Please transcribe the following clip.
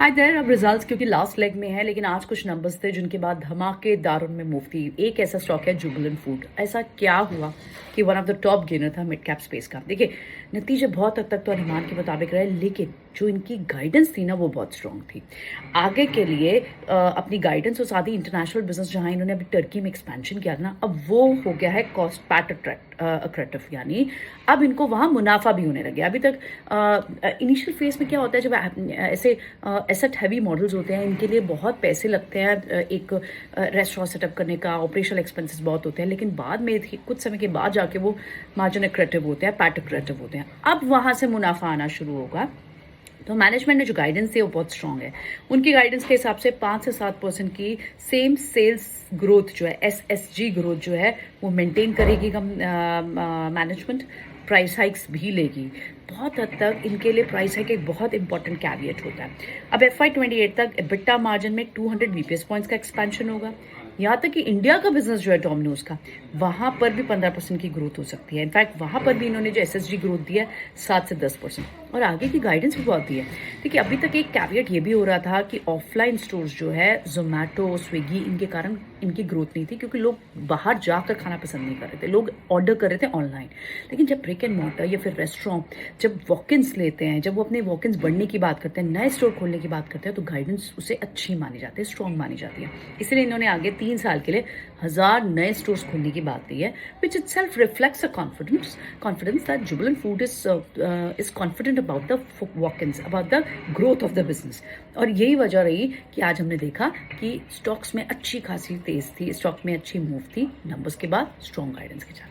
हाय there. अब results क्योंकि last leg में है, लेकिन आज कुछ नंबर्स थे जिनके बाद धमाकेदार उनमें मूव थी। एक ऐसा स्टॉक है जुबिलेंट फूड। ऐसा क्या हुआ कि one of the top gainer था मिड कैप स्पेस का। देखिए, नतीजे बहुत हद तक तो अनुमान के मुताबिक रहे, लेकिन जो इनकी गाइडेंस थी ना वो बहुत स्ट्रांग थी आगे के लिए। अपनी गाइडेंस और साथ ही इंटरनेशनल बिजनेस जहां इन्होंने अभी टर्की में एक्सपेंशन किया ना, अब वो हो गया है कॉस्ट पैट अट्रैक्टिव, यानी अब इनको वहां मुनाफा भी होने लगे। अभी तक इनिशियल फेज में क्या होता है, जब ऐसे एसेट हैवी मॉडल्स होते हैं, इनके लिए बहुत पैसे लगते हैं। एक रेस्टोरेंट सेटअप करने का ऑपरेशनल एक्सपेंसेस बहुत होते हैं, लेकिन बाद में कुछ समय के बाद जाके वो मार्जिन एक्रेटिव होते हैं, पैट एक्रेटिव होते हैं। अब वहां से मुनाफा आना शुरू होगा। तो मैनेजमेंट ने जो गाइडेंस दी वो बहुत स्ट्रांग है। उनकी गाइडेंस के हिसाब से 5 से 7% की सेम सेल्स ग्रोथ जो है, SSG ग्रोथ जो है, वो मेंटेन करेगी मैनेजमेंट। प्राइस हाइक्स भी लेगी। बहुत हद तक इनके लिए प्राइस हाइक एक बहुत इंपॉर्टेंट कैविएट होता है। अब FY28 तक EBITDA मार्जिन में 200 BPS पॉइंट्स का एक्सपेंशन होगा। यहाँ तक कि इंडिया का बिजनेस जो है डोमिनोज का, वहां पर भी 15% की ग्रोथ हो सकती है। इनफैक्ट वहां पर भी इन्होंने जो SSG ग्रोथ दिया है 7 से 10%, और आगे की गाइडेंस भी बहुत दी है। देखिए, अभी तक एक कैविएट ये भी हो रहा था कि ऑफलाइन स्टोर्स जो है जोमेटो, स्विगी, इनके कारण इनकी ग्रोथ नहीं थी, क्योंकि लोग बाहर जाकर खाना पसंद नहीं कर रहे थे, लोग ऑर्डर कर रहे थे ऑनलाइन। लेकिन जब ब्रिक एंड मॉर्टर या फिर रेस्टोरेंट जब वॉक-इन्स लेते हैं, जब वो अपने वॉक-इन्स बढ़ने की बात करते हैं, नए स्टोर खोलने की बात करते हैं, तो गाइडेंस उसे अच्छी मानी जाती है, स्ट्रॉन्ग मानी जाती है। इसलिए इन्होंने आगे 3 साल के लिए 1000 नए स्टोर्स खोलने की बात की है, विच itself reflects a confidence that Jubilant Food is confident about the walk-ins, about the growth of the business। और यही वजह रही कि आज हमने देखा कि स्टॉक्स में अच्छी खासी तेज थी, स्टॉक में अच्छी मूव थी, नंबर्स के बाद स्ट्रॉन्ग गाइडेंस के साथ।